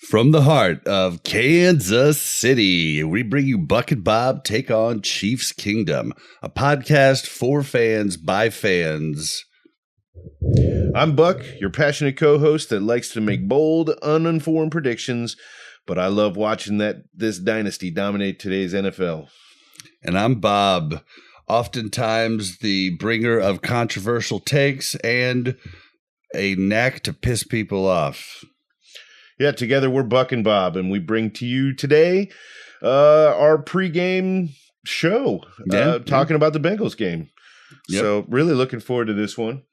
From the heart of Kansas City, we bring you Buck and Bob Take on Chiefs Kingdom, a podcast for fans by fans. I'm Buck, your passionate co-host that likes to make bold, uninformed predictions, but I love watching this dynasty dominate today's NFL. And I'm Bob, oftentimes the bringer of controversial takes and a knack to piss people off. Yeah, together we're Buck and Bob, and we bring to you today our pregame show, talking about the Bengals game. Yep. So really looking forward to this one.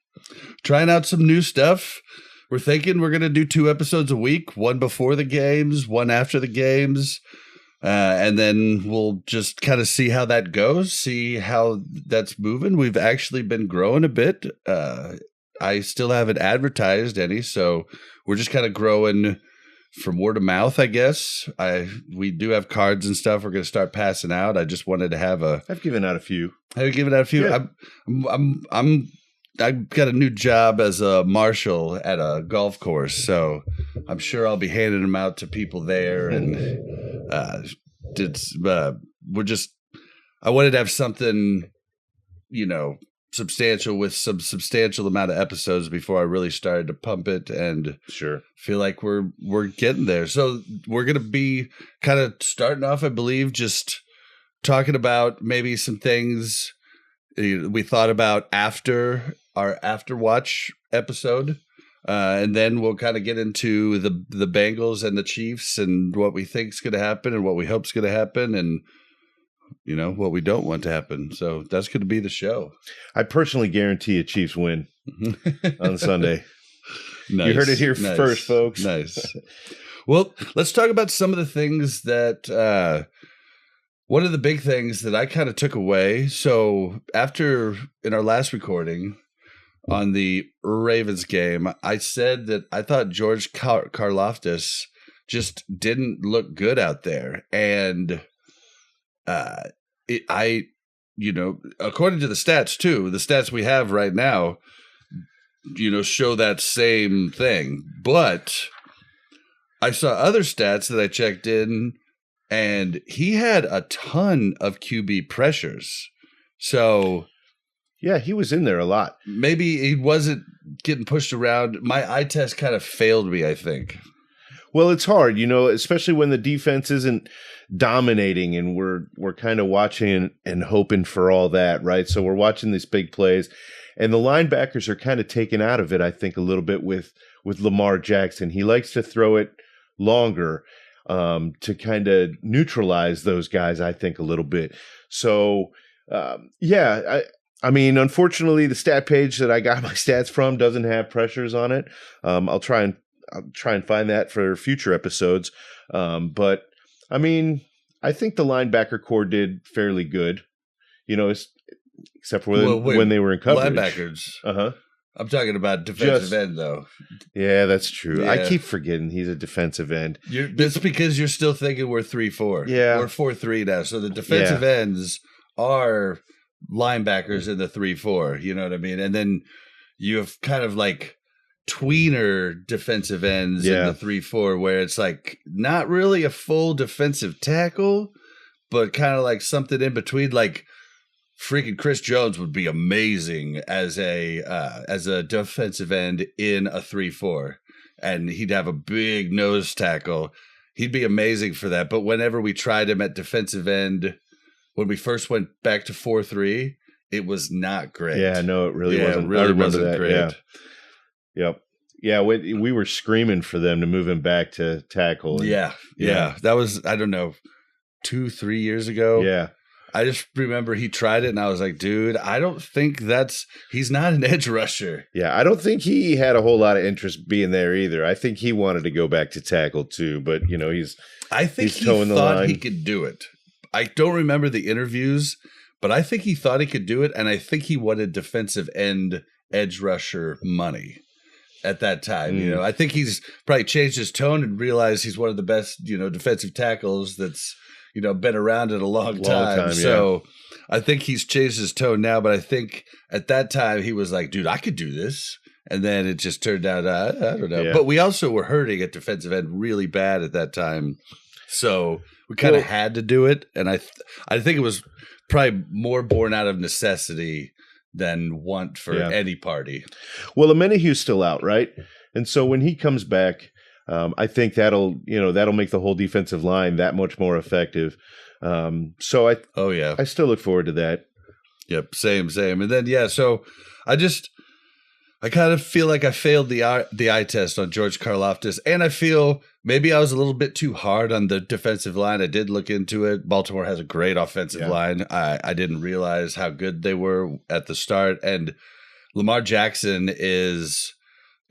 Trying out some new stuff. We're thinking we're going to do 2 episodes a week, one before the games, one after the games, and then we'll just kind of see how that goes, see how that's moving. We've actually been growing a bit. I still haven't advertised any, so we're just kind of growing from word of mouth, I guess. We do have cards and stuff we're going to start passing out. I just wanted to have I've given out a few. Have you given out a few? Yeah. I've got a new job as a marshal at a golf course, so I'm sure I'll be handing them out to people there. And I wanted to have something, substantial with some substantial amount of episodes before I really started to pump it, and sure feel like we're getting there. So we're going to be kind of starting off, I believe, just talking about maybe some things we thought about after our after watch episode, and then we'll kind of get into the Bengals and the Chiefs and what we think is going to happen and what we hope is going to happen, and what we don't want to happen. So that's going to be the show. I personally guarantee a Chiefs win on Sunday. Nice. You heard it here first, folks. Nice. Well, let's talk about some of the things that one of the big things that I kind of took away. So in our last recording on the Ravens game, I said that I thought George Karlaftis just didn't look good out there. And according to the stats too, the stats we have right now, show that same thing. But I saw other stats that I checked in, and he had a ton of QB pressures. So yeah, he was in there a lot. Maybe he wasn't getting pushed around. My eye test kind of failed me, I think. Well, it's hard, especially when the defense isn't dominating and we're kind of watching and hoping for all that, right? So we're watching these big plays, and the linebackers are kind of taken out of it, I think, a little bit with Lamar Jackson. He likes to throw it longer to kind of neutralize those guys, I think, a little bit. So, I mean, unfortunately, the stat page that I got my stats from doesn't have pressures on it. I'll try and find that for future episodes. But I mean, I think the linebacker core did fairly good, except for when they were in coverage. Linebackers. Uh-huh. I'm talking about defensive end, though. Yeah, that's true. Yeah. I keep forgetting he's a defensive end. That's because you're still thinking we're 3-4. Yeah. We're 4-3 now. So the defensive ends are linebackers in the 3-4. You know what I mean? And then you have kind of like tweener defensive ends in the 3-4, where it's like not really a full defensive tackle, but kind of like something in between. Like freaking Chris Jones would be amazing as a defensive end in a 3-4, and he'd have a big nose tackle. He'd be amazing for that. But whenever we tried him at defensive end, when we first went back to 4-3, it was not great. Yeah, no, it really wasn't. It really wasn't that. great. Yeah. Yep. Yeah, we were screaming for them to move him back to tackle. Yeah. That was, I don't know, 2-3 years ago. Yeah. I just remember he tried it, and I was like, dude, I don't think he's not an edge rusher. Yeah, I don't think he had a whole lot of interest being there either. I think he wanted to go back to tackle too, but I think he thought he could do it. I don't remember the interviews, but I think he thought he could do it, and I think he wanted defensive end edge rusher money at that time. I think he's probably changed his tone and realized he's one of the best, defensive tackles that's, been around it a long time. So I think he's changed his tone now, but I think at that time he was like, dude, I could do this. And then it just turned out, I don't know. Yeah. But we also were hurting at defensive end really bad at that time. So we kind of had to do it. And I think it was probably more born out of necessity than want for any party. Well, Amenahu's still out, right? And so when he comes back, I think that'll make the whole defensive line that much more effective. So I still look forward to that. Yep, same. And then so I kind of feel like I failed the eye test on George Karlaftis, and I feel maybe I was a little bit too hard on the defensive line. I did look into it. Baltimore has a great offensive line. I didn't realize how good they were at the start, and Lamar Jackson is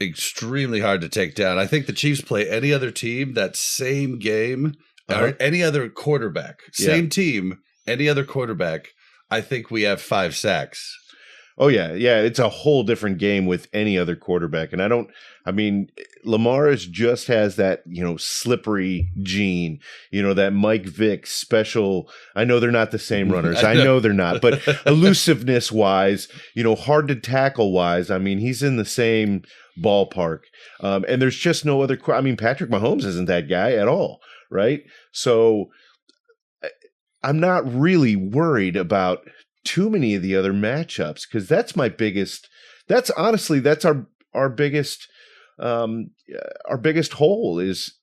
extremely hard to take down. I think the Chiefs play any other team that same game or any other quarterback, same team, any other quarterback. I think we have 5 sacks. Oh, yeah. It's a whole different game with any other quarterback. And Lamar just has that, slippery gene, that Mike Vick special. I know they're not the same runners. I know they're not. But elusiveness wise, hard to tackle wise, he's in the same ballpark. And there's just no other. Patrick Mahomes isn't that guy at all. Right. So I'm not really worried about too many of the other matchups, because that's our biggest hole is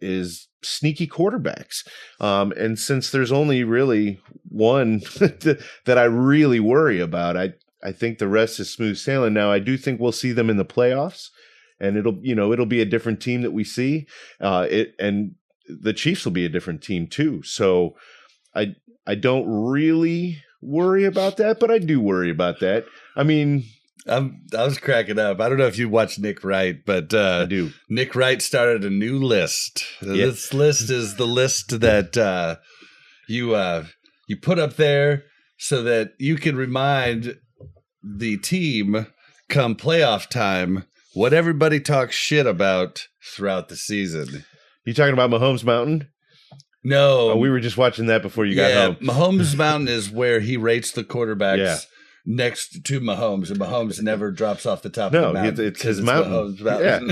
sneaky quarterbacks. And since there's only really one that I really worry about, I think the rest is smooth sailing. Now, I do think we'll see them in the playoffs, and it'll be a different team that we see. And the Chiefs will be a different team too. So I don't really worry about that, but I do worry about that. I was cracking up. I don't know if you watched Nick Wright, but I do. Nick Wright started a new list. This list is the list that you put up there so that you can remind the team come playoff time what everybody talks shit about throughout the season. You talking about Mahomes Mountain? No. We were just watching that before you got home. Mahomes Mountain is where he rates the quarterbacks next to Mahomes, and Mahomes never drops off the top of the mountain. It's his mountain.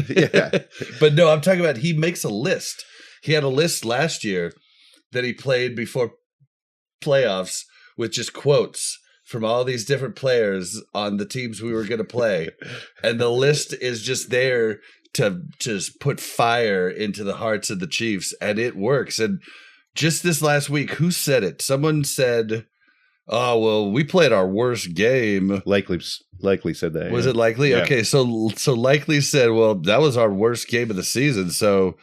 Yeah. But no, I'm talking about he makes a list. He had a list last year that he played before playoffs with just quotes from all these different players on the teams we were going to play. And the list is just there to just put fire into the hearts of the Chiefs, and it works. And just this last week, who said it? Someone said, "Oh, well, we played our worst game." Likely said that. Was it Likely? Yeah. Okay, so Likely said, "Well, that was our worst game of the season. So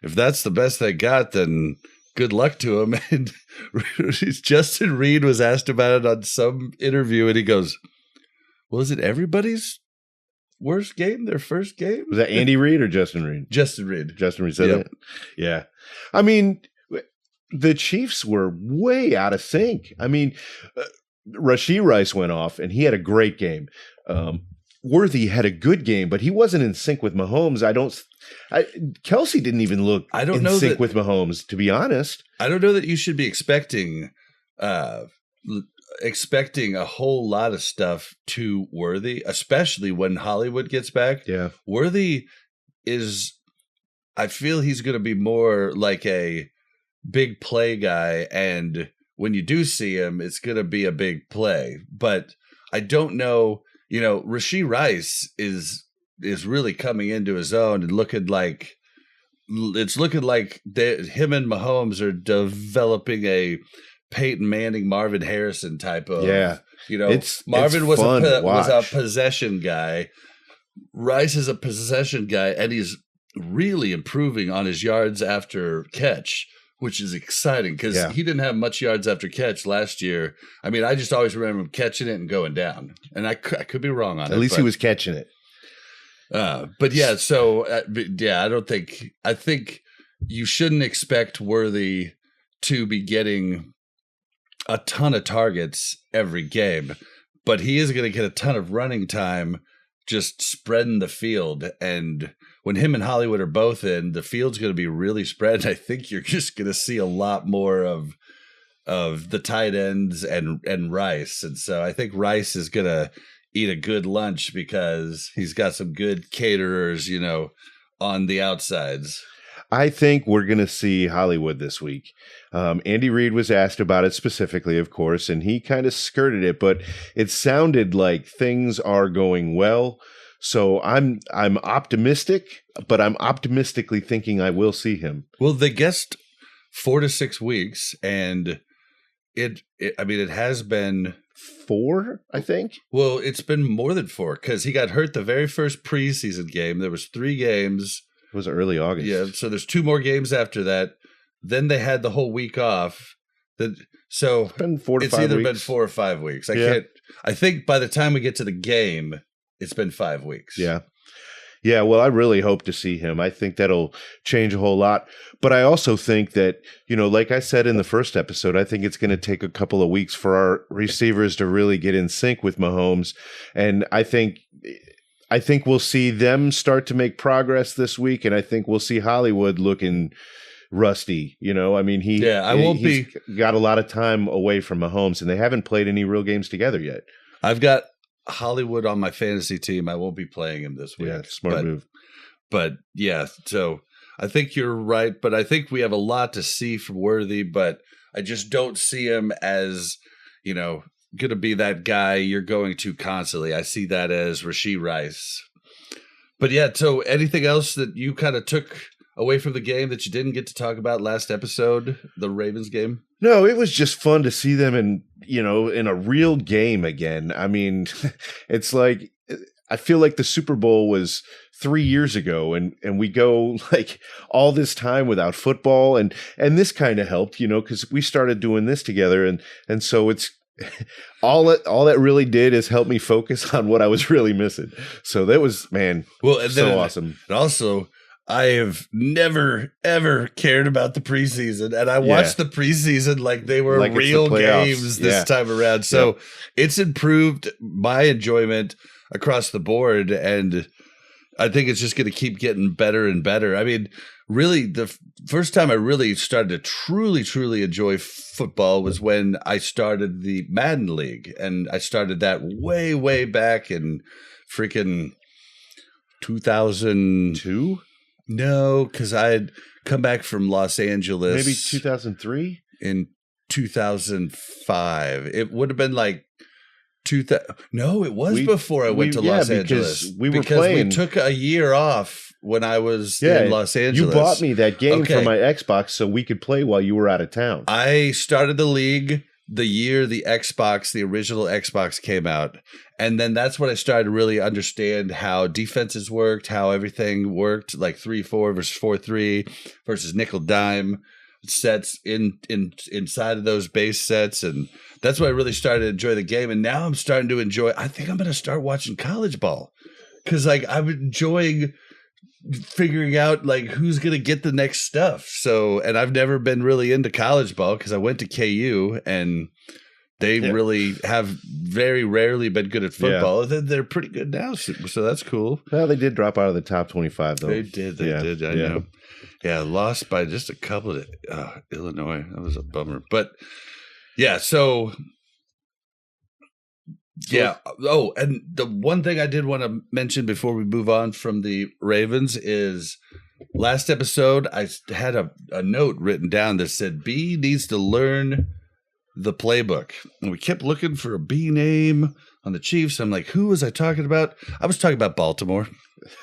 if that's the best they got, then good luck to him." And Justin Reed was asked about it on some interview, and he goes, "Well, is it everybody's worst game, their first game?" Was that Andy Reid or Justin Reid? Justin Reid. Justin Reid said that? Yeah. The Chiefs were way out of sync. Rashee Rice went off, and he had a great game. Worthy had a good game, but he wasn't in sync with Mahomes. Kelsey didn't even look in sync with Mahomes, to be honest. I don't know that you should be expecting a whole lot of stuff to Worthy, especially when Hollywood gets back. Yeah. Worthy I feel he's going to be more like a big play guy, and when you do see him, it's going to be a big play. But I don't know, Rashee Rice is really coming into his own and looking like him and Mahomes are developing a Peyton Manning, Marvin Harrison type of, Marvin was a possession guy. Rice is a possession guy, and he's really improving on his yards after catch, which is exciting because he didn't have much yards after catch last year. I just always remember him catching it and going down, and I could be wrong on it. At least he was catching it. I think you shouldn't expect Worthy to be getting a ton of targets every game, but he is going to get a ton of running time just spreading the field. And when him and Hollywood are both in, the field's going to be really spread. I think you're just going to see a lot more of the tight ends and Rice. And so I think Rice is going to eat a good lunch because he's got some good caterers, on the outsides. I think we're going to see Hollywood this week. Andy Reid was asked about it specifically, of course, and he kind of skirted it, but it sounded like things are going well. So I'm optimistic, but I'm optimistically thinking I will see him. Well, they guessed 4 to 6 weeks, and it has been 4, I think. Well, it's been more than 4 because he got hurt the very first preseason game. There was 3 games. It was early August. Yeah, so there's 2 more games after that. Then they had the whole week off. So it's been 4 to 5 weeks. It's either been 4 or 5 weeks. I think by the time we get to the game, it's been 5 weeks. Yeah. Yeah, well, I really hope to see him. I think that'll change a whole lot. But I also think that, like I said in the first episode, I think it's going to take a couple of weeks for our receivers to really get in sync with Mahomes. And I think we'll see them start to make progress this week. And I think we'll see Hollywood looking rusty. He's got a lot of time away from Mahomes, and they haven't played any real games together yet. I've got Hollywood on my fantasy team. I won't be playing him this week. Yeah, smart move. But yeah, so I think you're right. But I think we have a lot to see from Worthy, but I just don't see him as, going to be that guy you're going to constantly. I see that as Rashee Rice. But yeah, so anything else that you kind of took away from the game that you didn't get to talk about last episode, the Ravens game? No, it was just fun to see them in a real game again. I mean, it's like, I feel like the Super Bowl was 3 years ago, and we go like all this time without football, and this kind of helped, because we started doing this together, and so it's all that really did is help me focus on what I was really missing. So that was, so awesome. And also, I have never, ever cared about the preseason, and I watched the preseason like they were like real games this time around. So it's improved my enjoyment across the board, and I think it's just going to keep getting better and better. I mean, really, the first time I really started to truly, truly enjoy football was when I started the Madden League, and I started that way, way back in freaking 2002. No, because I had come back from Los Angeles. Maybe 2003? In 2005. It would have been like 2000. No, it was before I went to Los Angeles. Because we took a year off when I was in Los Angeles. You bought me that game for my Xbox so we could play while you were out of town. I started the league the year the original Xbox came out. And then that's when I started to really understand how defenses worked, how everything worked, like 3-4 versus 4-3 versus nickel dime sets inside of those base sets. And that's when I really started to enjoy the game. And now I'm starting to enjoy, I think I'm going to start watching college ball, because like I'm enjoying figuring out like who's going to get the next stuff. So, and I've never been really into college ball because I went to KU, and they really have very rarely been good at football. Yeah. They're pretty good now, so that's cool. Well, they did drop out of the top 25, though. They did. I know. Yeah, lost by just a couple of Illinois. That was a bummer. But yeah, so yeah. Oh, and the one thing I did want to mention before we move on from the Ravens is last episode I had a note written down that said B needs to learn the playbook. And we kept looking for a B name on the Chiefs. I'm like, who was I talking about? I was talking about Baltimore.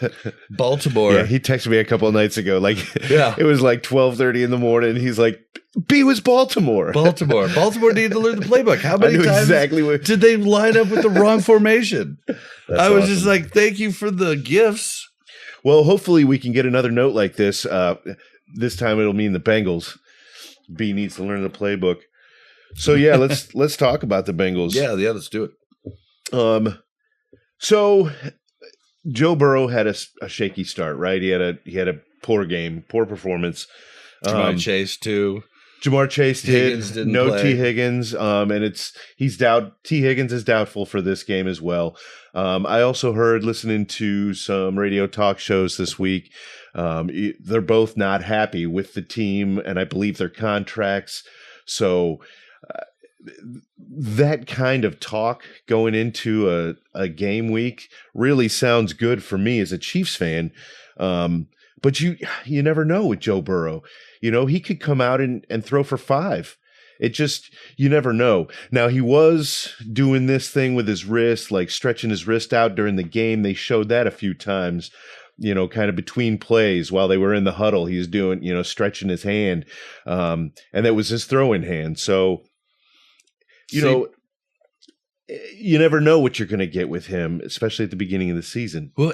Yeah, he texted me a couple of nights ago. Like, it was like 12:30 in the morning. He's like, B was Baltimore. Baltimore needed to learn the playbook. How many times did they line up with the wrong formation? I was just like, thank you for the gifts. Well, hopefully we can get another note like this. This time it'll mean the Bengals. B needs to learn the playbook. So yeah, let's talk about the Bengals. Yeah, let's do it. So Joe Burrow had a shaky start, right? He had a poor game, poor performance. Jamar Chase too. Jamar Chase did no play. T. Higgins, and T. Higgins is doubtful for this game as well. I also heard, listening to some radio talk shows this week, they're both not happy with the team, and I believe their contracts. So that kind of talk going into a game week really sounds good for me as a Chiefs fan. But you never know with Joe Burrow. He could come out and throw for 5. It just, you never know. Now, he was doing this thing with his wrist, like stretching his wrist out during the game. They showed that a few times, kind of between plays while they were in the huddle. He was doing, stretching his hand. And that was his throwing hand. So, you never know what you're going to get with him, especially at the beginning of the season. Well,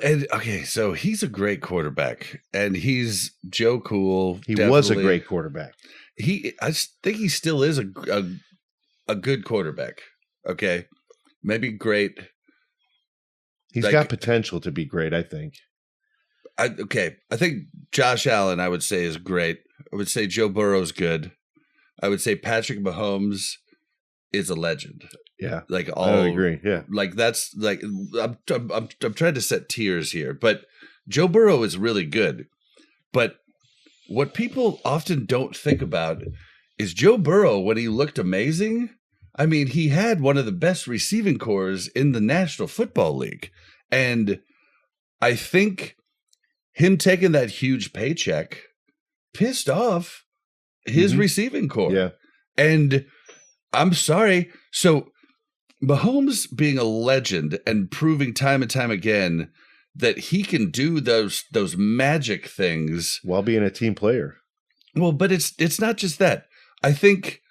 so he's a great quarterback, and he's Joe Cool. He was a great quarterback. I think he still is a good quarterback. Okay, maybe great. He's got potential to be great, I think. I think Josh Allen, I would say, is great. I would say Joe Burrow's good. I would say Patrick Mahomes is a legend. Yeah, I agree. Yeah, that's I'm trying to set tiers here, but Joe Burrow is really good. But what people often don't think about is Joe Burrow, when he looked amazing, I mean, he had one of the best receiving cores in the National Football League. And I think him taking that huge paycheck pissed off his receiving core. Yeah. And I'm sorry. So Mahomes being a legend and proving time and time again that he can do those magic things while being a team player. Well, but it's not just that. I think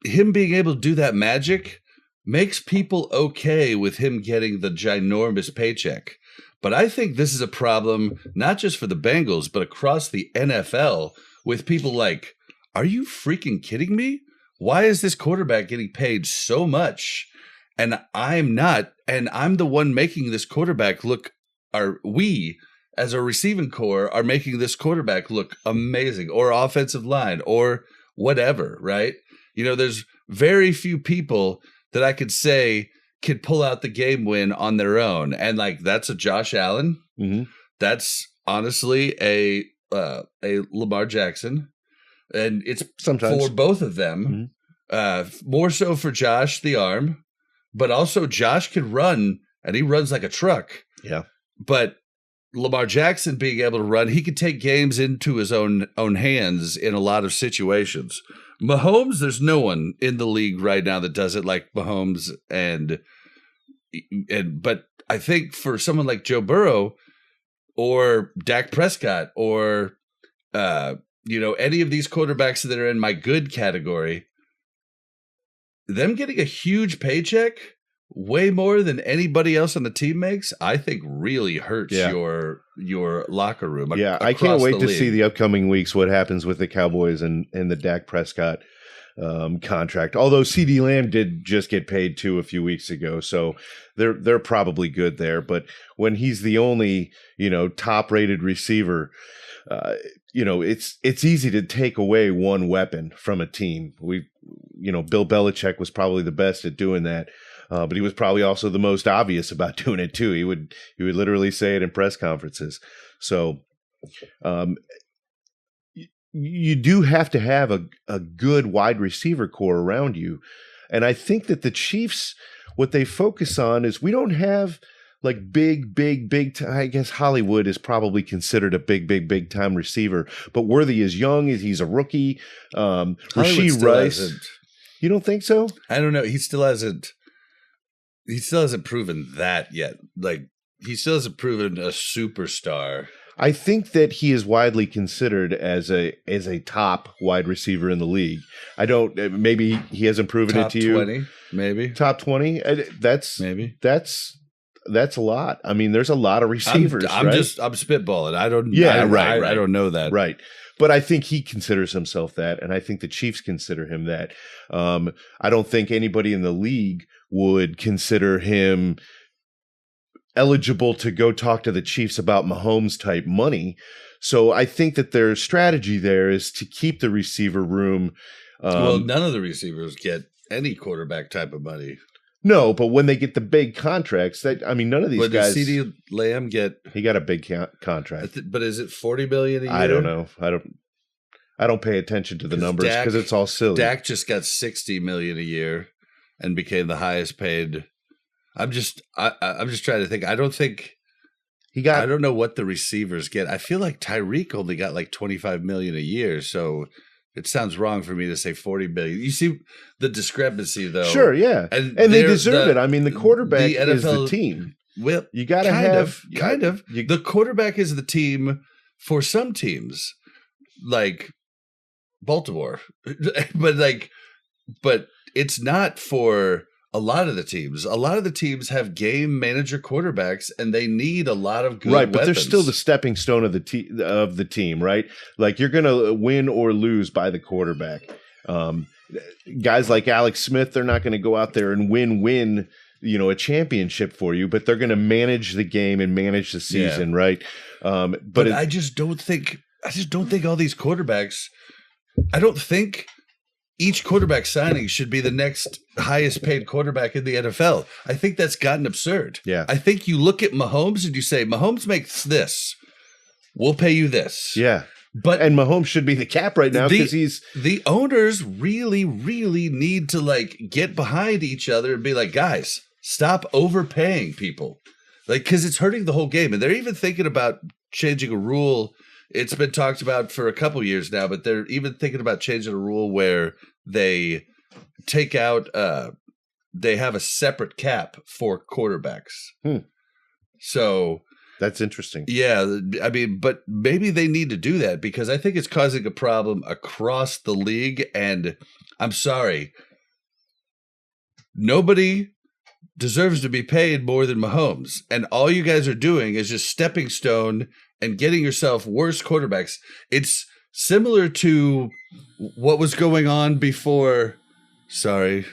him being able to do that magic makes people okay with him getting the ginormous paycheck. But I think this is a problem not just for the Bengals, but across the NFL with people like, are you freaking kidding me? Why is this quarterback getting paid so much? And I'm not, and I'm the one making this quarterback look, we as a receiving core are making this quarterback look amazing, or offensive line, or whatever, right? There's very few people that I could say could pull out the game win on their own. And that's a Josh Allen. Mm-hmm. That's honestly a Lamar Jackson. And it's sometimes for both of them, more so for Josh, the arm. But also Josh can run, and he runs like a truck. Yeah. But Lamar Jackson being able to run, he could take games into his own hands in a lot of situations. Mahomes, there's no one in the league right now that does it like Mahomes. But I think for someone like Joe Burrow or Dak Prescott or any of these quarterbacks that are in my good category, them getting a huge paycheck, way more than anybody else on the team makes, I think really hurts your locker room. Yeah, I can't wait to see the upcoming weeks what happens with the Cowboys and the Dak Prescott contract. Although CeeDee Lamb did just get paid too a few weeks ago, so they're probably good there. But when he's the only top-rated receiver, it's easy to take away one weapon from a team. Bill Belichick was probably the best at doing that. But he was probably also the most obvious about doing it too. He would literally say it in press conferences. So you do have to have a good wide receiver core around you. And I think that the Chiefs, what they focus on is we don't have like big, I guess Hollywood is probably considered a big time receiver, but Worthy is young. He's a rookie. Rashee Rice. You don't think so? I don't know. He still hasn't proven that yet. He still hasn't proven a superstar. I think that he is widely considered as a top wide receiver in the league. Maybe he hasn't proven top it to 20, you. Maybe. Top 20? That's a lot. I mean, there's a lot of receivers. I'm spitballing. I don't know that. Right. But I think he considers himself that, and I think the Chiefs consider him that. I don't think anybody in the league would consider him eligible to go talk to the Chiefs about Mahomes type money. So I think that their strategy there is to keep the receiver room. Well, none of the receivers get any quarterback type of money. No, but when they get the big contracts, none of these guys. Did CeeDee Lamb get? He got a big contract, but is it $40 million a year? I don't know. I don't pay attention to the numbers because it's all silly. Dak just got $60 million a year and became the highest paid. I'm just trying to think. I don't know what the receivers get. I feel like Tyreek only got like $25 million a year, so it sounds wrong for me to say $40 billion. You see the discrepancy, though. Sure, yeah, and they deserve it. I mean, the quarterback is the team. Well, you got to have kind of. The quarterback is the team for some teams, like Baltimore, but it's not for a lot of the teams. A lot of the teams have game manager quarterbacks, and they need a lot of good weapons. But they're still the stepping stone of the team, right? Like you're going to win or lose by the quarterback. Guys like Alex Smith, they're not going to go out there and win a championship for you, but they're going to manage the game and manage the season, right? But I just don't think all these quarterbacks. I don't think each quarterback signing should be the next highest paid quarterback in the NFL. I think that's gotten absurd. Yeah. I think you look at Mahomes and you say, Mahomes makes this. We'll pay you this. Yeah. And Mahomes should be the cap right now because the owners really, really need to get behind each other and be like, guys, stop overpaying people. Because it's hurting the whole game. And they're even thinking about changing a rule. It's been talked about for a couple years now, but they're even thinking about changing a rule where they take out, they have a separate cap for quarterbacks. So that's interesting. Yeah. I mean, but maybe they need to do that because I think it's causing a problem across the league. And I'm sorry, nobody deserves to be paid more than Mahomes. And all you guys are doing is just stepping stone and getting yourself worse quarterbacks. It's similar to what was going on before. Sorry,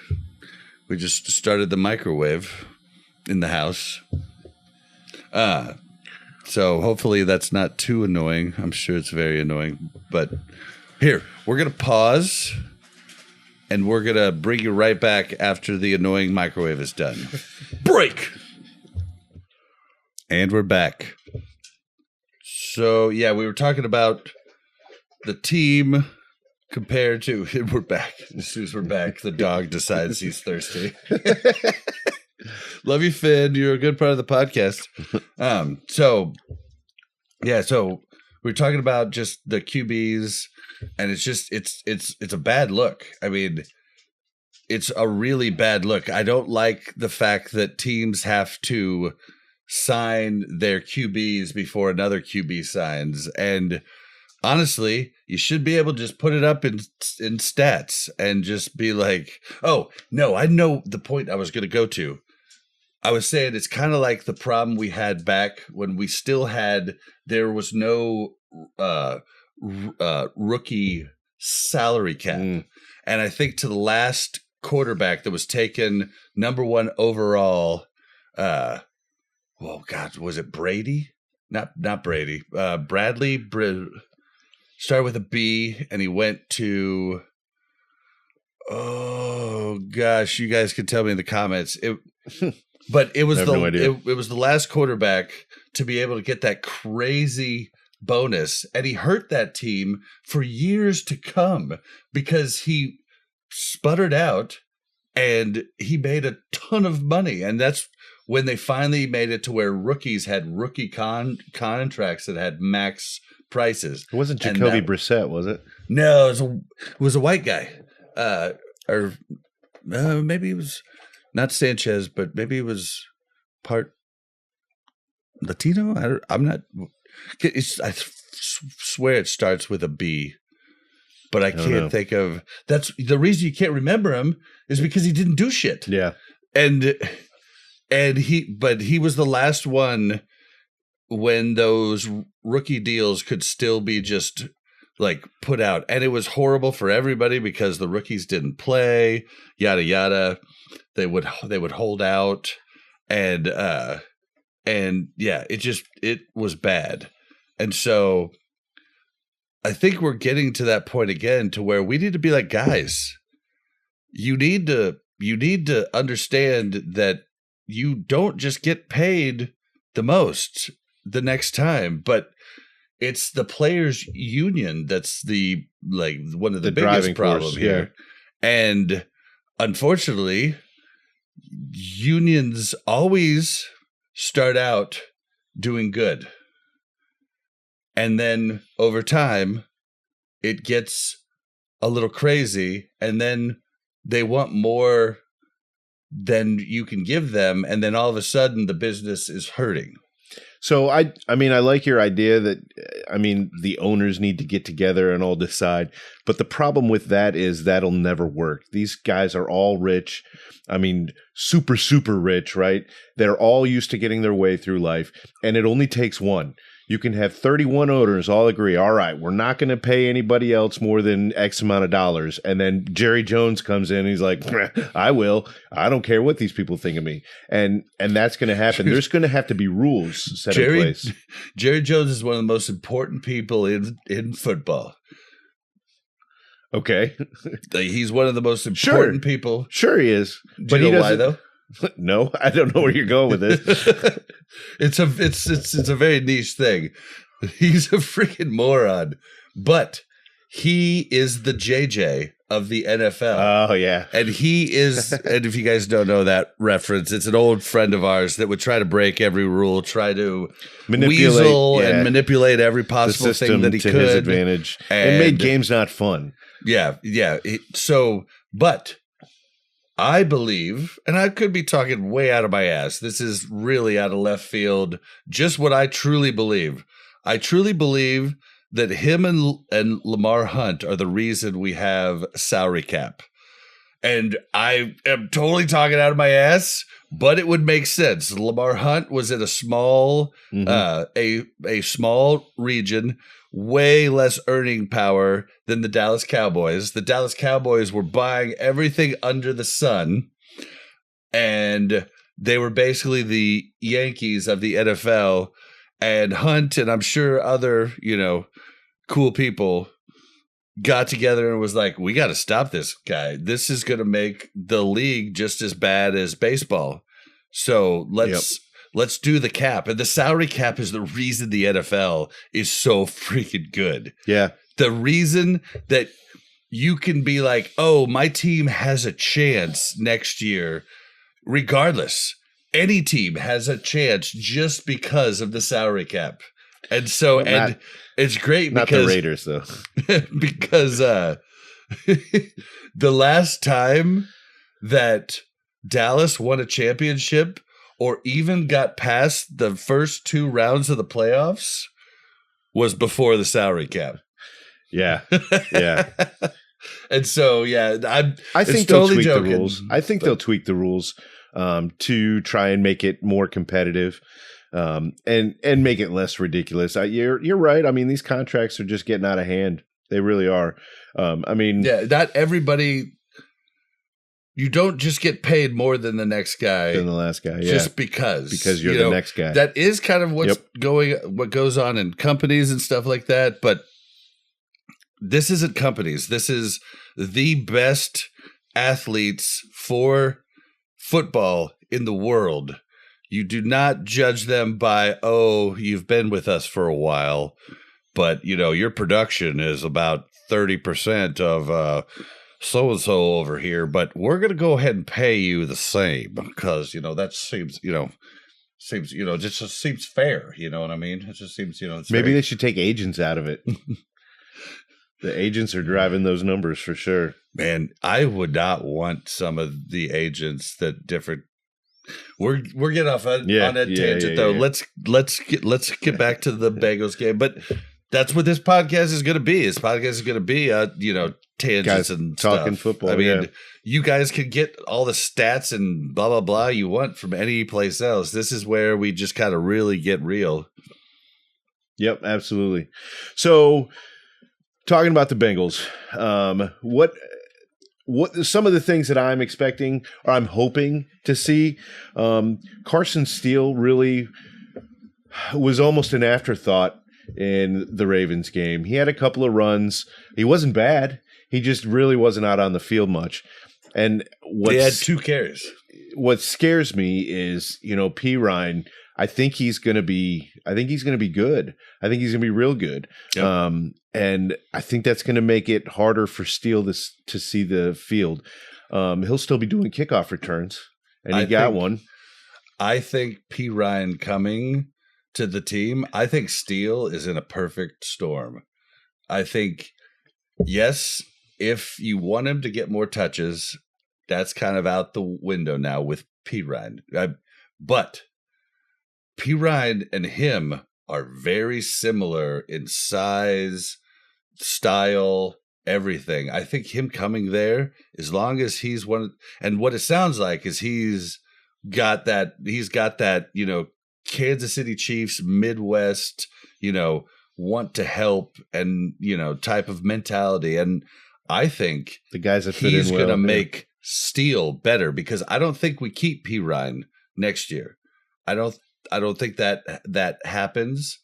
we just started the microwave in the house. So hopefully that's not too annoying. I'm sure it's very annoying. But here, we're going to pause. And we're going to bring you right back after the annoying microwave is done. Break! And we're back. So, yeah, we were talking about the team compared to... We're back. As soon as we're back, the dog decides he's thirsty. Love you, Finn. You're a good part of the podcast. So we're talking about just the QBs... And it's just it's a bad look. I mean, it's a really bad look. I don't like the fact that teams have to sign their QBs before another QB signs. And honestly, you should be able to just put it up in stats and just be like, oh, no, I know the point I was going to go to. I was saying it's kind of like the problem we had back when we still had, there was no rookie salary cap. And I think to the last quarterback that was taken number 1 overall, was it Brady? Not Brady. Bradley started with a B and he went to, oh gosh, you guys can tell me in the comments. But it was it was the last quarterback to be able to get that crazy bonus, and he hurt that team for years to come because he sputtered out and he made a ton of money. And that's when they finally made it to where rookies had rookie contracts that had max prices. It wasn't Jacoby Brissett, was it? No, it was a white guy. Maybe it was not Sanchez, but maybe it was part Latino. I'm not. I swear it starts with a B, but I can't think of. That's the reason you can't remember him is because he didn't do shit. Yeah, and he was the last one when those rookie deals could still be just like put out, and it was horrible for everybody because the rookies didn't play, yada yada. They would hold out, and yeah, it was bad. And so I think we're getting to that point again to where we need to be like, guys, you need to understand that you don't just get paid the most the next time, but it's the players' union that's one of the biggest problems here. Yeah. And unfortunately, unions always start out doing good. And then over time, it gets a little crazy, and then they want more than you can give them, and then all of a sudden the business is hurting. So I mean, I like your idea that, I mean, the owners need to get together and all decide. But the problem with that is that'll never work. These guys are all rich. I mean, super, super rich, right? They're all used to getting their way through life. And it only takes one. You can have 31 owners all agree, all right, we're not going to pay anybody else more than X amount of dollars. And then Jerry Jones comes in and he's like, I will. I don't care what these people think of me. And that's going to happen. There's going to have to be rules set in place. Jerry Jones is one of the most important people in football. Okay. He's one of the most important people. Sure he is. But you know why, though? No, I don't know where you're going with this. It's a very niche thing. He's a freaking moron, but he is the JJ of the NFL. Oh yeah, and he is. And if you guys don't know that reference, it's an old friend of ours that would try to break every rule, try to weasel and manipulate every possible thing that he could to his advantage, and made games not fun. Yeah. But I believe, and I could be talking way out of my ass, this is really out of left field, just what I truly believe. I truly believe that him and Lamar Hunt are the reason we have salary cap. And I am totally talking out of my ass, but it would make sense. Lamar Hunt was in a small, a small region, way less earning power than the Dallas Cowboys. The Dallas Cowboys were buying everything under the sun, and they were basically the Yankees of the NFL. And Hunt, and I'm sure other, cool people got together and was like, we got to stop this guy. This is going to make the league just as bad as baseball. So let's do the cap. And the salary cap is the reason the NFL is so freaking good. Yeah. The reason that you can be like, oh, my team has a chance next year, regardless. Any team has a chance just because of the salary cap. And so, it's great not because the Raiders, though, because the last time that Dallas won a championship or even got past the first 2 rounds of the playoffs was before the salary cap. Yeah. Yeah. And so, I think they'll tweak the rules. I think they'll tweak the rules to try and make it more competitive. And make it less ridiculous. You're right. I mean, these contracts are just getting out of hand. They really are. Not everybody. You don't just get paid more than the next guy, than the last guy, just because you're the next guy. That is kind of what goes on in companies and stuff like that. But this isn't companies. This is the best athletes for football in the world. You do not judge them by, oh, you've been with us for a while, but, your production is about 30% of so-and-so over here, but we're going to go ahead and pay you the same because, that seems just seems fair. You know what I mean? It just seems, maybe they should take agents out of it. The agents are driving those numbers for sure. Man, I would not want some of the agents that different. We're getting off on that tangent though. Yeah. Let's get back to the Bengals game. But that's what this podcast is going to be. This podcast is going to be tangents guys and talking stuff. Football. I mean, you guys can get all the stats and blah blah blah you want from any place else. This is where we just kind of really get real. Yep, absolutely. So, talking about the Bengals, what some of the things that I'm expecting or I'm hoping to see, Carson Steele really was almost an afterthought in the Ravens game. He had a couple of runs. He wasn't bad. He just really wasn't out on the field much. And he had 2 carries. What scares me is, P. Ryan, I think he's going to be good. I think he's going to be real good. Yep. And I think that's going to make it harder for Steele to see the field. He'll still be doing kickoff returns, and he got one. I think P. Ryan coming to the team, I think Steele is in a perfect storm. I think, yes, if you want him to get more touches, that's kind of out the window now with P. Ryan. But P. Ryan and him are very similar in size, style, everything. I think him coming there, as long as he's and what it sounds like is he's got that, Kansas City Chiefs, Midwest, want to help and, type of mentality. And I think the guys that he's going to make Steele better, because I don't think we keep P. Ryan next year. I don't think that happens.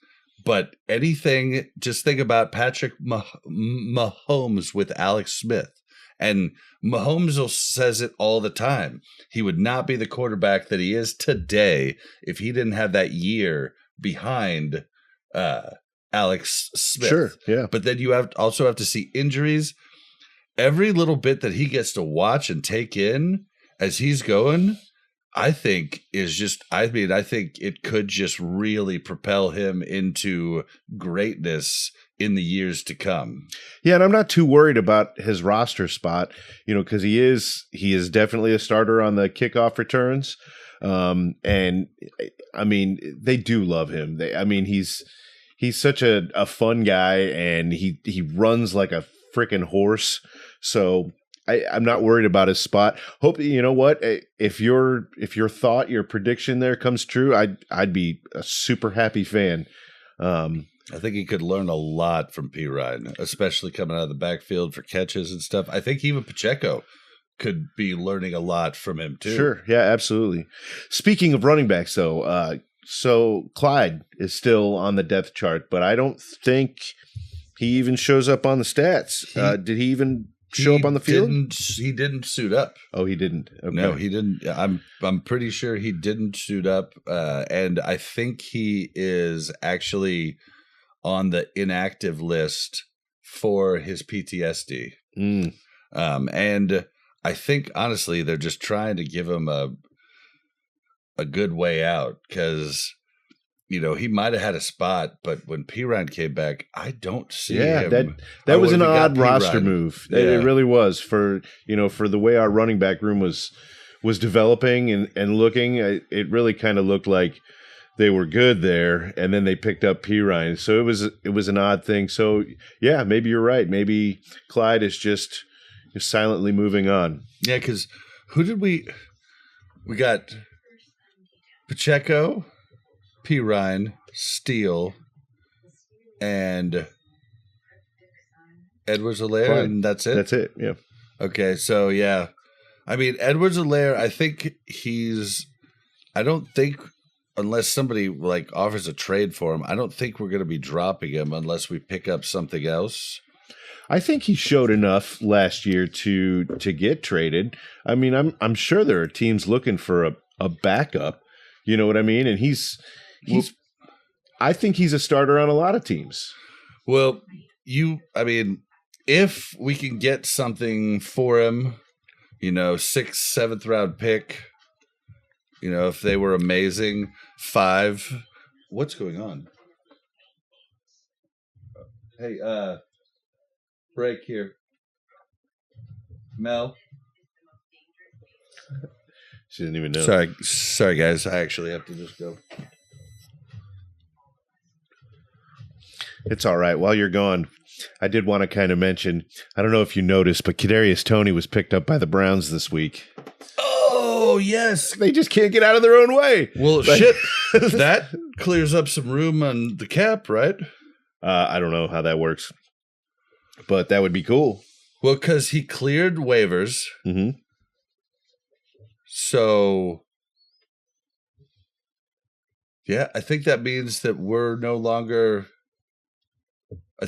But anything, just think about Patrick Mahomes with Alex Smith. And Mahomes says it all the time. He would not be the quarterback that he is today if he didn't have that year behind Alex Smith. Sure, yeah. But then you also have to see injuries. Every little bit that he gets to watch and take in as he's going, I think I think it could just really propel him into greatness in the years to come. Yeah, and I'm not too worried about his roster spot, because he is definitely a starter on the kickoff returns. And I mean, they do love him. He's such a fun guy, and he runs like a freaking horse. So I'm not worried about his spot. Hope what, if your prediction there comes true, I'd be a super happy fan. I think he could learn a lot from P. Ryan, especially coming out of the backfield for catches and stuff. I think even Pacheco could be learning a lot from him too. Sure, yeah, absolutely. Speaking of running backs, though, so Clyde is still on the depth chart, but I don't think he even shows up on the stats. Did he even show up on the field? He didn't suit up. Oh, he didn't. Okay. No, he didn't. I'm pretty sure he didn't suit up, and I think he is actually on the inactive list for his PTSD. And I think honestly they're just trying to give him a good way out, because he might have had a spot, but when P. Ryan came back, I don't see him. That was an odd roster move. Yeah. It really was for the way our running back room was developing and looking. It really kind of looked like they were good there, and then they picked up P. Ryan. So it was an odd thing. So yeah, maybe you're right. Maybe Clyde is just silently moving on. Yeah, because who did we got? Pacheco, P. Ryan, Steele, and Edwards-Helaire, and that's it? That's it, yeah. Okay, so yeah. I mean, Edwards-Helaire, I think I don't think, unless somebody offers a trade for him, I don't think we're going to be dropping him unless we pick up something else. I think he showed enough last year to get traded. I mean, I'm sure there are teams looking for a backup. You know what I mean? And I think he's a starter on a lot of teams. Well, if we can get something for him, 6th, 7th round pick, if they were amazing, 5. What's going on? Hey, break here. Mel. She didn't even know. Sorry, guys. I actually have to just go. It's all right. While you're gone, I did want to kind of mention, I don't know if you noticed, but Kadarius Toney was picked up by the Browns this week. Oh, yes. They just can't get out of their own way. Well, shit. That clears up some room on the cap, right? I don't know how that works, but that would be cool. Well, because he cleared waivers. Mm-hmm. So, yeah, I think that means that we're no longer. I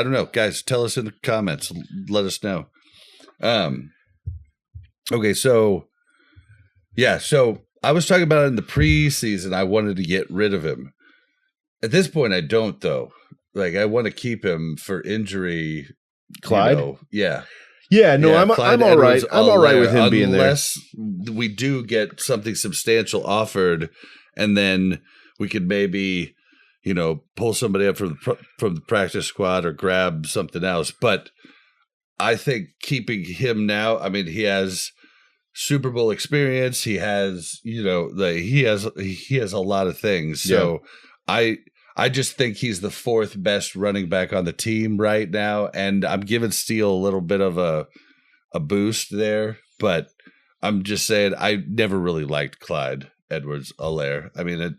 don't know. Guys, tell us in the comments. Let us know. Okay, so, yeah, so I was talking about it in the preseason. I wanted to get rid of him. At this point, I don't, though. Like, I want to keep him for injury. Clyde? Yeah. Yeah, no, I'm all right. I'm all right with him being there. Unless we do get something substantial offered, and then we could maybe, pull somebody up from the practice squad or grab something else. But I think keeping him now, I mean, he has Super Bowl experience. He has, he has a lot of things. So I just think he's the fourth best running back on the team right now, and I'm giving Steele a little bit of a boost there. But I'm just saying, I never really liked Clyde Edwards-Helaire. I mean,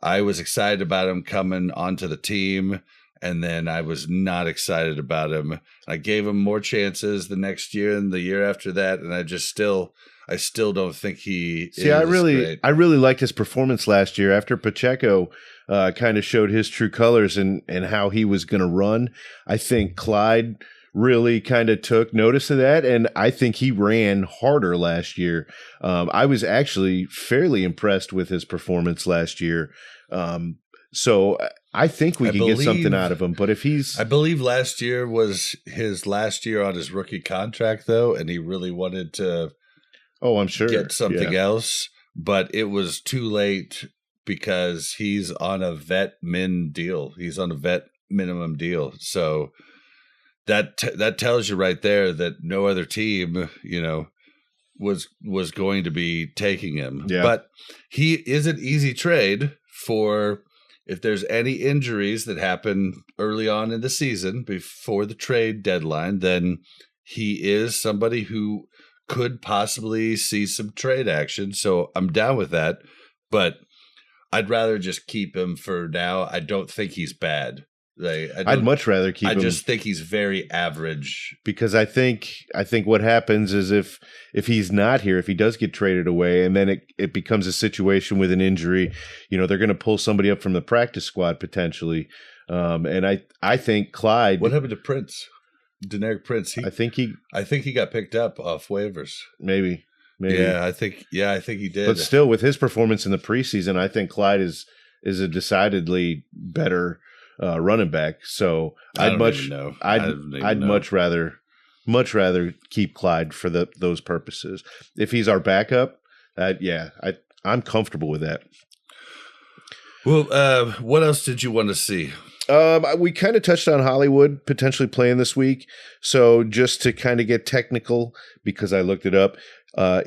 I was excited about him coming onto the team, and then I was not excited about him. I gave him more chances the next year and the year after that, and I still don't think he. See, I really liked his performance last year after Pacheco kind of showed his true colors and how he was going to run. I think Clyde really kind of took notice of that, and I think he ran harder last year. I was actually fairly impressed with his performance last year. So I think we can get something out of him. But if I believe last year was his last year on his rookie contract, though, and he really wanted to. Oh, I'm sure. Get something else, but it was too late because he's on a vet min deal. He's on a vet minimum deal. So that tells you right there that no other team, was going to be taking him. Yeah. But he is an easy trade for if there's any injuries that happen early on in the season before the trade deadline, then he is somebody who could possibly see some trade action. So I'm down with that, but I'd rather just keep him for now. I don't think he's bad. I'd much rather keep him. I just think he's very average. Because I think what happens is if he's not here, if he does get traded away, and then it becomes a situation with an injury, they're going to pull somebody up from the practice squad potentially. And I think Clyde. What happened to Prince? Deneric Prince. I think he got picked up off waivers. Maybe. Yeah, I think he did. But still, with his performance in the preseason, I think Clyde is a decidedly better running back. So I'd much rather keep Clyde for those purposes. If he's our backup, I'm comfortable with that. Well, what else did you want to see? We kind of touched on Hollywood potentially playing this week. So just to kind of get technical, because I looked it up,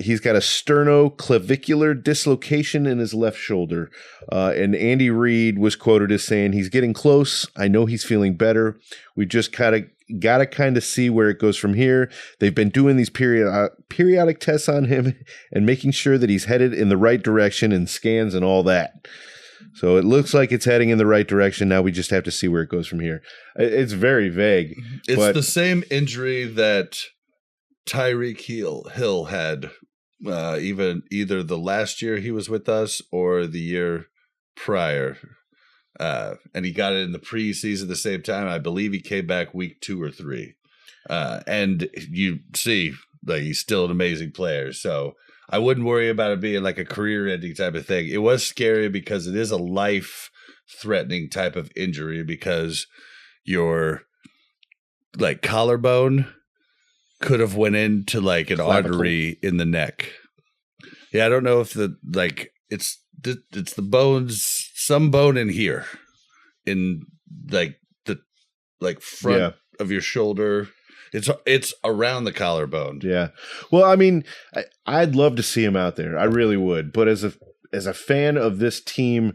he's got a sternoclavicular dislocation in his left shoulder. And Andy Reid was quoted as saying, "He's getting close. I know he's feeling better. We just got to see where it goes from here. They've been doing these periodic tests on him and making sure that he's headed in the right direction and scans and all that." So it looks like it's heading in the right direction. Now we just have to see where it goes from here. It's very vague. It's the same injury that Tyreek Hill had either the last year he was with us or the year prior. And he got it in the preseason the same time. I believe he came back week 2 or 3. And you see, like, he's still an amazing player. So I wouldn't worry about it being like a career-ending type of thing. It was scary because it is a life-threatening type of injury because your like collarbone could have went into like an artery in the neck. Yeah, I don't know if it's the bones, some bone in here, in like the front of your shoulder. It's around the collarbone. Yeah. Well, I mean, I'd love to see him out there. I really would. But as a fan of this team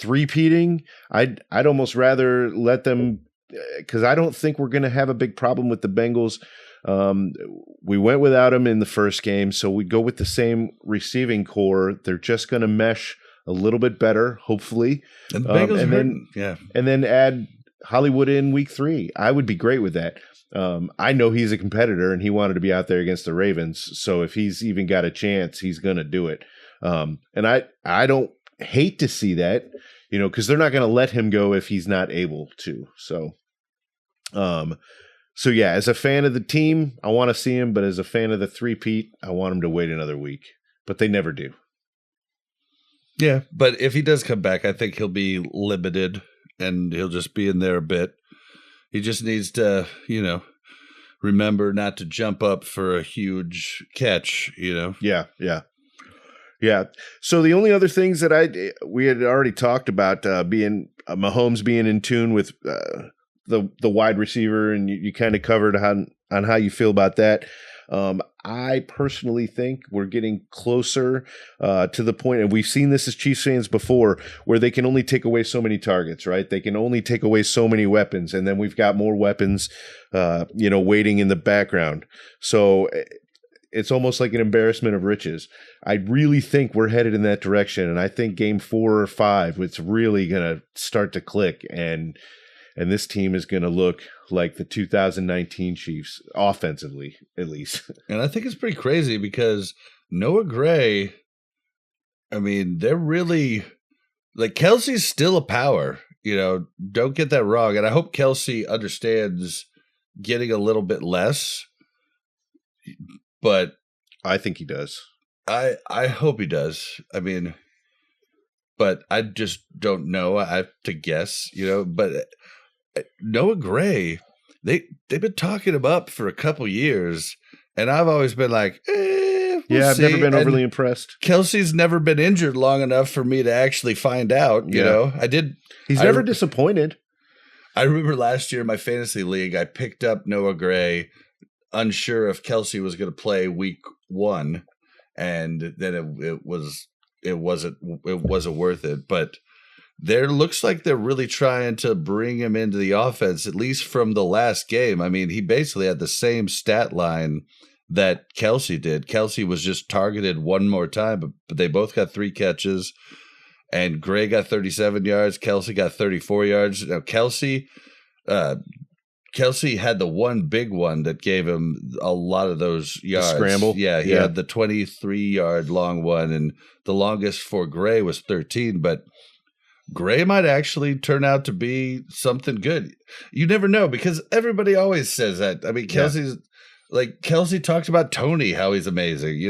three-peating, I'd almost rather let them, because I don't think we're going to have a big problem with the Bengals. We went without him in the first game, so we go with the same receiving core. They're just going to mesh a little bit better, hopefully. And the Bengals and then add Hollywood in week 3. I would be great with that. I know he's a competitor and he wanted to be out there against the Ravens. So if he's even got a chance, he's going to do it. And I don't hate to see that, because they're not going to let him go if he's not able to. So yeah, as a fan of the team, I want to see him, but as a fan of the three-peat, I want him to wait another week, but they never do. Yeah, but if he does come back, I think he'll be limited and he'll just be in there a bit. He just needs to, remember not to jump up for a huge catch, Yeah. So the only other things that we had already talked about being Mahomes being in tune with the wide receiver, and you kind of covered on how you feel about that. I personally think we're getting closer to the point, and we've seen this as Chiefs fans before, where they can only take away so many targets, right? They can only take away so many weapons, and then we've got more weapons, waiting in the background. So it's almost like an embarrassment of riches. I really think we're headed in that direction, and I think game 4 or 5, it's really going to start to click, and this team is going to look like the 2019 Chiefs, offensively, at least. And I think it's pretty crazy because Noah Gray, they're really like Kelsey's still a power, don't get that wrong. And I hope Kelsey understands getting a little bit less, but I think he does. I hope he does. But I just don't know. I have to guess, but Noah Gray, they've been talking him up for a couple years, and I've always been like, I've never been overly impressed. Kelsey's never been injured long enough for me to actually find out. You know, He's never disappointed. I remember last year in my fantasy league, I picked up Noah Gray, unsure if Kelsey was going to play week 1, and then it wasn't worth it, but. There looks like they're really trying to bring him into the offense, at least from the last game. He basically had the same stat line that Kelsey did. Kelsey was just targeted one more time, but they both got 3 catches, and Gray got 37 yards. Kelsey got 34 yards. Now, Kelsey had the one big one that gave him a lot of those yards. The scramble? Yeah, he had the 23-yard long one, and the longest for Gray was 13, but Gray might actually turn out to be something good. You never know, because everybody always says that. Kelsey's Kelsey talked about Tony, how he's amazing,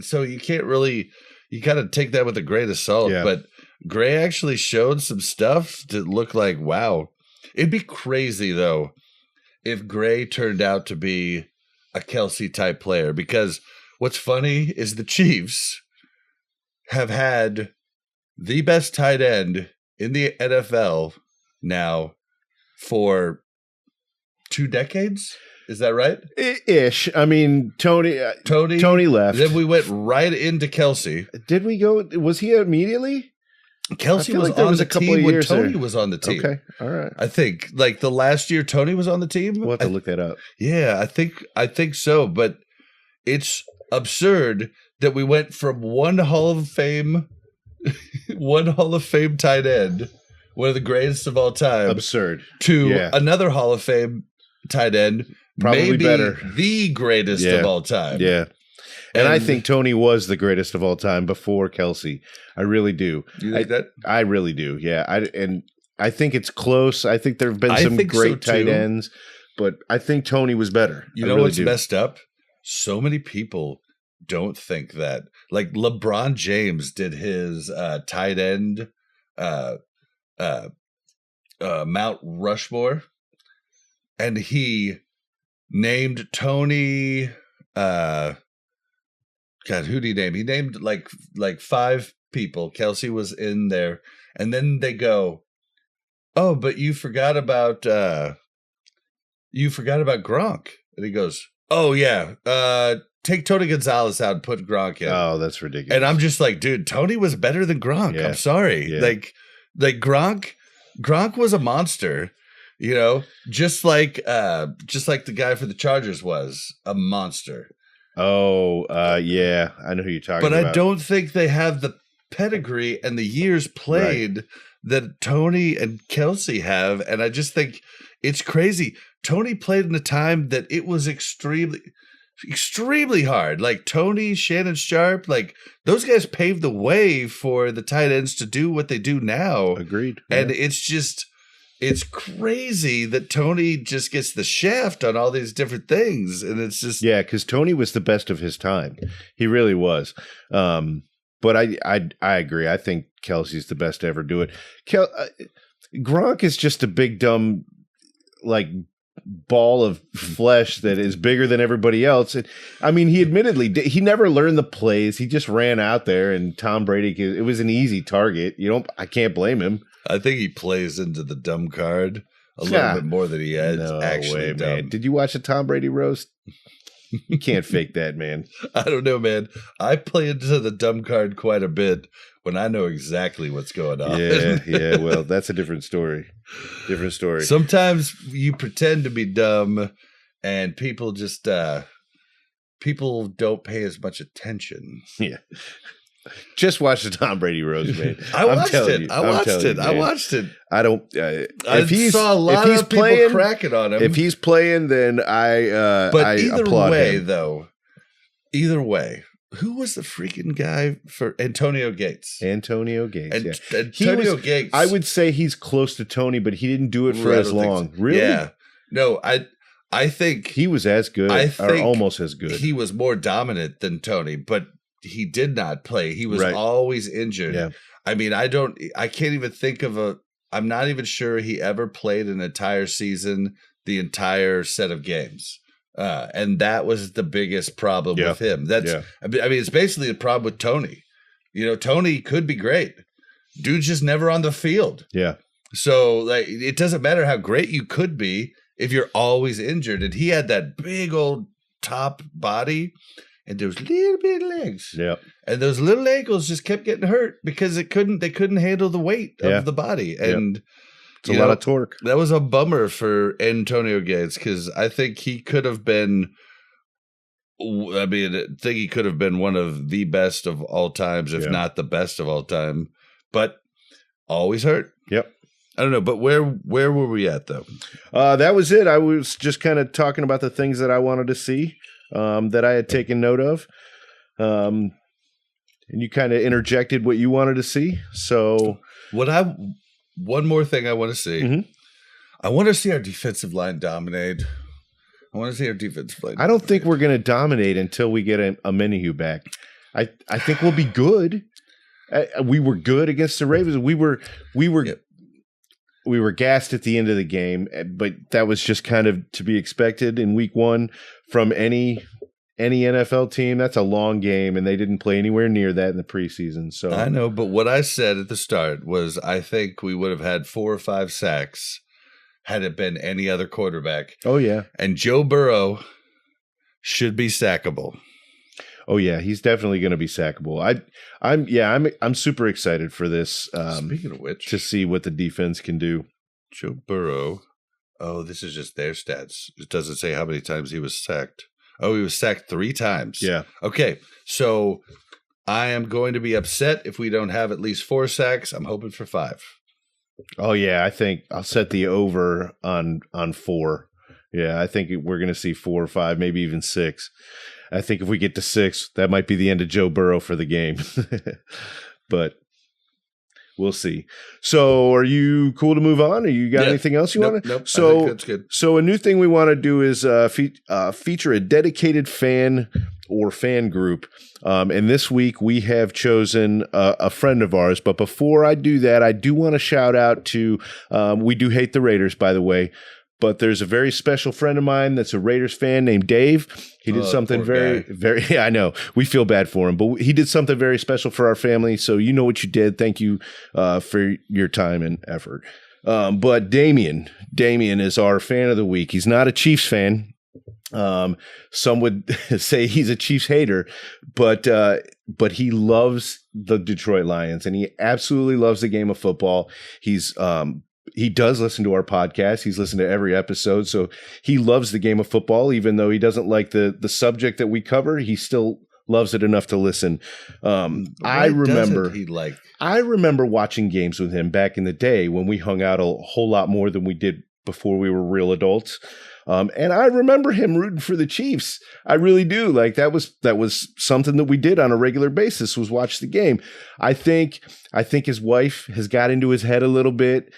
so you can't really, you got to take that with a grain of salt. Yeah. But Gray actually showed some stuff that looked like, wow. It'd be crazy, though, if Gray turned out to be a Kelsey type player, because what's funny is the Chiefs have had the best tight end in the NFL now for 2 decades. Is that right? Ish. Tony left. Then we went right into Kelsey. Did we go? Was he immediately? Kelsey was on the team when Tony was on the team. Okay, all right. I think the last year Tony was on the team. We'll have to look that up. Yeah, I think so. But it's absurd that we went from one Hall of Fame tight end, one of the greatest of all time, absurd, to another Hall of Fame tight end, probably maybe better, the greatest of all time. Yeah. And I think Tony was the greatest of all time before Kelsey. I really do. You think that? I really do. Yeah. I think it's close. I think there have been some great tight ends, but I think Tony was better. You know what's messed up? So many people don't think that. Like LeBron James did his tight end Mount Rushmore, and he named Tony God, who did he name? He named like 5 people. Kelsey was in there, and then they go, "Oh, but you forgot about Gronk." And he goes, "Oh yeah, take Tony Gonzalez out and put Gronk in." Oh, that's ridiculous. And I'm just like, dude, Tony was better than Gronk. Yeah. I'm sorry. Yeah. Like Gronk was a monster, just like the guy for the Chargers was a monster. Oh, yeah. I know who you're talking about. But I don't think they have the pedigree and the years played that Tony and Kelsey have. And I just think it's crazy. Tony played in a time that it was extremely hard. Like Tony, Shannon Sharp, like those guys paved the way for the tight ends to do what they do now. Agreed. And it's crazy that Tony just gets the shaft on all these different things. And it's just... Yeah, because Tony was the best of his time. He really was. But But I agree. I think Kelsey's the best to ever do it. Gronk is just a big dumb like ball of flesh that is bigger than everybody else. And, I mean, he admittedly he never learned the plays. He just ran out there, and Tom Brady. It was an easy target. I can't blame him. I think he plays into the dumb card a little bit more than he is actually dumb. Man. Did you watch the Tom Brady roast? You can't fake that, man. I don't know, man. I play into the dumb card quite a bit when I know exactly what's going on. Yeah. Well, that's a different story. Sometimes you pretend to be dumb, and people just people don't pay as much attention. Yeah. Just watch the Tom Brady roast, man. I watched it. I don't. I saw a lot of people cracking on him. If he's playing, then I. But I either applaud way, him. though, who was the freaking guy for Antonio Gates? Antonio Gates. Antonio Gates. I would say he's close to Tony, but he didn't do it for as long. So. Really? Yeah. No, I think he was as good, or almost as good. He was more dominant than Tony, but he did not play. He was always injured. Yeah. I mean, I can't even think of I'm not even sure he ever played an entire season, the entire set of games. And that was the biggest problem with him. I mean, it's basically the problem with Tony. Tony could be great. Dude's just never on the field. Yeah. So like, it doesn't matter how great you could be if you're always injured. And he had that big old top body and those little bit legs. Yeah. And those little ankles just kept getting hurt because they couldn't handle the weight of the body. And it's a lot of torque. That was a bummer for Antonio Gates because I think he could have been one of the best of all times, if not the best of all time, but always hurt. Yep. I don't know, but where were we at though? That was it. I was just kind of talking about the things that I wanted to see, that I had taken note of. And you kind of interjected what you wanted to see. So one more thing I want to see. Mm-hmm. I want to see our defensive line dominate. I don't think we're going to dominate until we get a Menahu back. I think we'll be good. We were good against the Ravens. We were gassed at the end of the game, but that was just kind of to be expected in week one from any NFL team. That's a long game, and they didn't play anywhere near that in the preseason. So I know, but what I said at the start was I think we would have had 4 or 5 sacks had it been any other quarterback. Oh yeah, and Joe Burrow should be sackable. Oh yeah, he's definitely going to be sackable. I'm super excited for this. Speaking of which, to see what the defense can do. Joe Burrow. Oh, this is just their stats. It doesn't say how many times he was sacked. Oh, he was sacked 3 times. Yeah. Okay, so I am going to be upset if we don't have at least 4 sacks. I'm hoping for 5. Oh yeah, I think I'll set the over on 4. Yeah, I think we're going to see 4 or 5, maybe even 6. I think if we get to 6, that might be the end of Joe Burrow for the game. But we'll see. So are you cool to move on? Or you got anything else you want to? Nope. So, I think that's good. So a new thing we want to do is feature a dedicated fan or fan group. And this week we have chosen a friend of ours. But before I do that, I do want to shout out to, we do hate the Raiders, by the way. But there's a very special friend of mine that's a Raiders fan named Dave. He did something very, I know. We feel bad for him, but he did something very special for our family. So you know what you did. Thank you for your time and effort. But Damien is our fan of the week. He's not a Chiefs fan. Some would say he's a Chiefs hater, but he loves the Detroit Lions and he absolutely loves the game of football. He does listen to our podcast. He's listened to every episode. So he loves the game of football, even though he doesn't like the subject that we cover. He still loves it enough to listen. I remember watching games with him back in the day when we hung out a whole lot more than we did before we were real adults. And I remember him rooting for the Chiefs. I really do. Like that was something that we did on a regular basis, was watch the game. I think his wife has got into his head a little bit.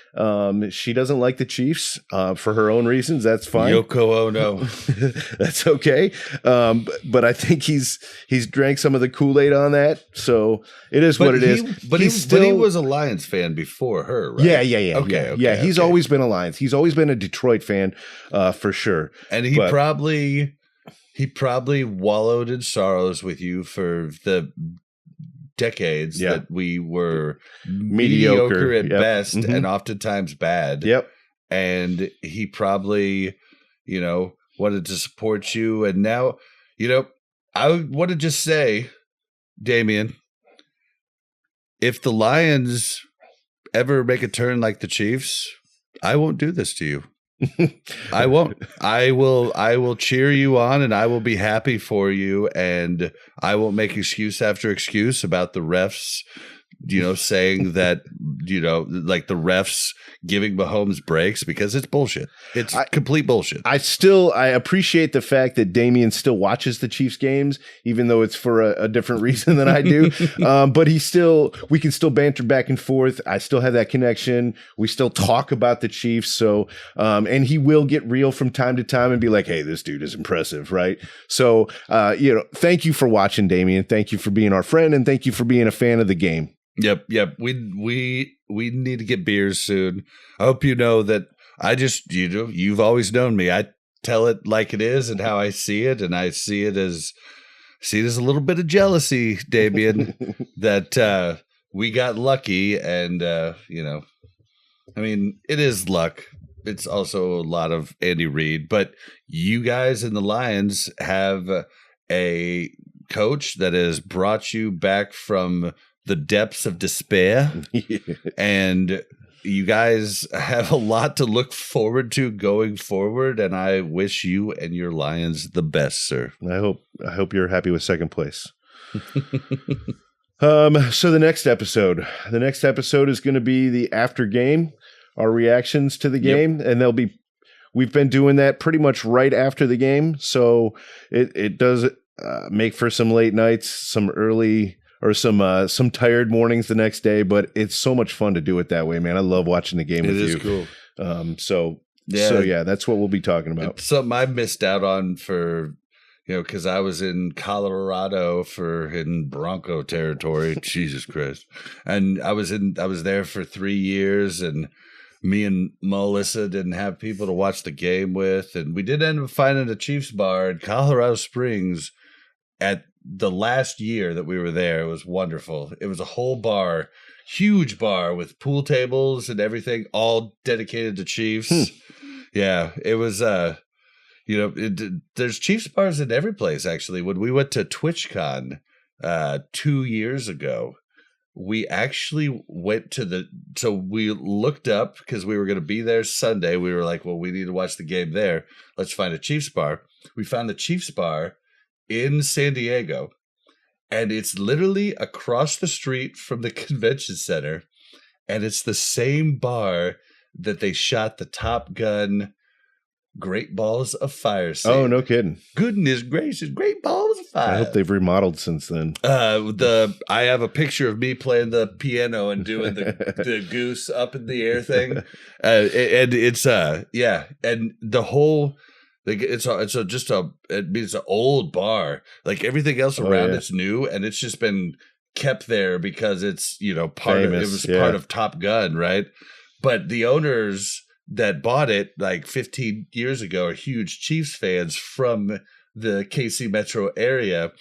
She doesn't like the Chiefs for her own reasons. That's fine. Yoko Ono. That's okay. But I think he's drank some of the Kool-Aid on that. So it is what it is. But he was a Lions fan before her, right? Yeah. Okay. He's always been a Lions. He's always been a Detroit fan, for sure. And he probably wallowed in sorrows with you for the decades that we were mediocre at best and oftentimes bad. Yep. And he probably, wanted to support you. And now, I want to just say, Damian, if the Lions ever make a turn like the Chiefs, I won't do this to you. I won't. I will cheer you on, and I will be happy for you, and I won't make excuse after excuse about the refs, saying that, like the refs giving Mahomes breaks, because it's bullshit. It's complete bullshit. I appreciate the fact that Damian still watches the Chiefs games, even though it's for a different reason than I do. But we can still banter back and forth. I still have that connection. We still talk about the Chiefs. So, and he will get real from time to time and be like, hey, this dude is impressive. Right. So, thank you for watching, Damian. Thank you for being our friend, and thank you for being a fan of the game. Yep. We need to get beers soon. I hope you know that you've always known me. I tell it like it is and how I see it, and I see it as a little bit of jealousy, Damian, that we got lucky, and it is luck. It's also a lot of Andy Reid, but you guys in the Lions have a coach that has brought you back from the depths of despair, and you guys have a lot to look forward to going forward, and I wish you and your Lions the best, sir. I hope you're happy with second place. So the next episode is going to be the after game, our reactions to the game, and we've been doing that pretty much right after the game, so it does make for some late nights, some early or some tired mornings the next day, but it's so much fun to do it that way, man. I love watching the game with you. It is cool. So that's what we'll be talking about. It's something I missed out on for, because I was in Colorado in Bronco territory. Jesus Christ. And I was there for 3 years, and me and Melissa didn't have people to watch the game with. And we did end up finding a Chiefs bar in Colorado Springs at the last year that we were there. It was wonderful. It was a whole bar, huge bar with pool tables and everything, all dedicated to Chiefs. Yeah, it was, there's Chiefs bars in every place, actually. When we went to TwitchCon 2 years ago, we actually went so we looked up because we were going to be there Sunday. We were like, well, we need to watch the game there. Let's find a Chiefs bar. We found the Chiefs bar in San Diego, and it's literally across the street from the convention center, and it's the same bar that they shot the Top Gun Great Balls of Fire scene. Oh, no kidding. Goodness gracious, Great Balls of Fire. I hope they've remodeled since then. I have a picture of me playing the piano and doing the goose up in the air thing. And it's and the whole it's an old bar. Like everything else around it's new, and it's just been kept there because it's part of Top Gun, right? But the owners that bought it like 15 years ago are huge Chiefs fans from the KC metro area,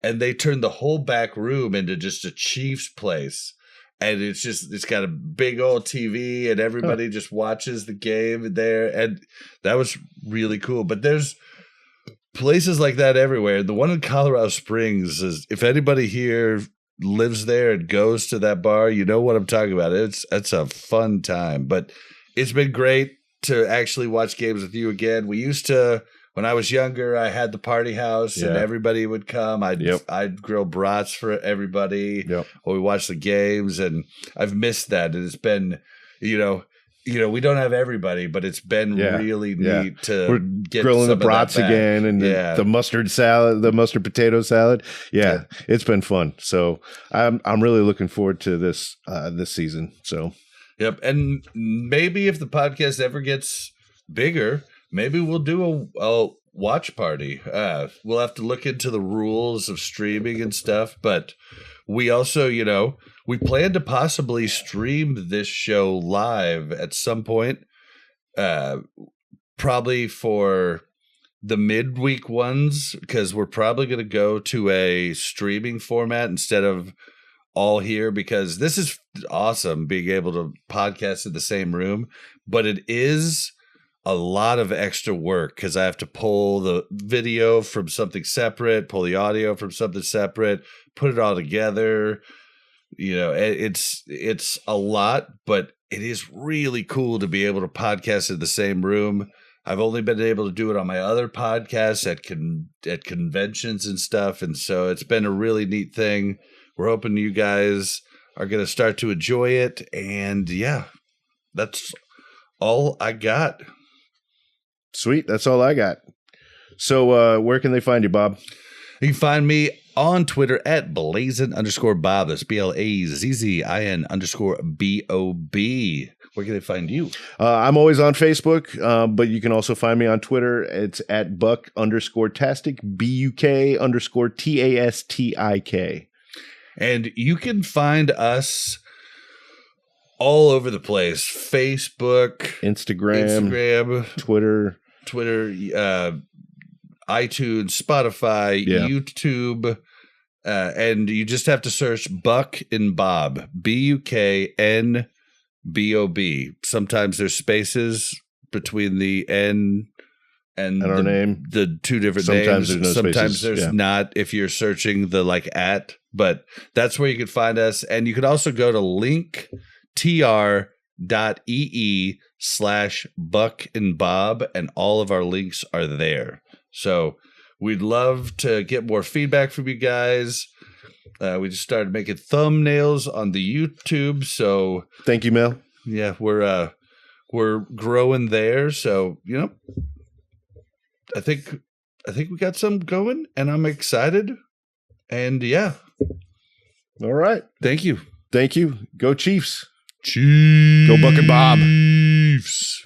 and they turned the whole back room into just a Chiefs place. And it's got a big old TV, and everybody just watches the game there. And that was really cool. But there's places like that everywhere. The one in Colorado Springs is, if anybody here lives there and goes to that bar, you know what I'm talking about. It's a fun time. But it's been great to actually watch games with you again. We used to, when I was younger, I had the party house and everybody would come. I'd grill brats for everybody while we watched the games, and I've missed that. And it's been, we don't have everybody, but it's been really neat to We're get grilling the some of that brats back. again and the mustard salad, the mustard potato salad. Yeah, it's been fun. So I'm really looking forward to this season. So yep, and maybe if the podcast ever gets bigger, maybe we'll do a watch party. We'll have to look into the rules of streaming and stuff, but we also, we plan to possibly stream this show live at some point, probably for the midweek ones, because we're probably going to go to a streaming format instead of all here, because this is awesome being able to podcast in the same room, but it is a lot of extra work because I have to pull the video from something separate, pull the audio from something separate, put it all together. It's a lot, but it is really cool to be able to podcast in the same room. I've only been able to do it on my other podcasts at conventions and stuff, and so it's been a really neat thing. We're hoping you guys are going to start to enjoy it, and that's all I got. Sweet, that's all I got. So where can they find you, Bob? You can find me on Twitter at Blazin_Bob. That's BLAZZIN_BOB. Where can they find you? I'm always on Facebook, but you can also find me on Twitter. It's at Buck_Tastic, BUK_TASTIK. And you can find us all over the place. Facebook, Instagram, Twitter, iTunes, Spotify, YouTube, and you just have to search BuknBob, BUKNBOB. Sometimes there's spaces between the N and our name. The two different Sometimes names. There's no Sometimes spaces. there's not if you're searching the at, but that's where you can find us. And you can also go to linktr.ee/BuknBob, and all of our links are there. So we'd love to get more feedback from you guys. We just started making thumbnails on the YouTube, so thank you, Mel. Yeah, we're growing there. So I think we got some going, and I'm excited. And all right. Thank you. Go Chiefs. Chiefs. Go BuknBob. Chiefs.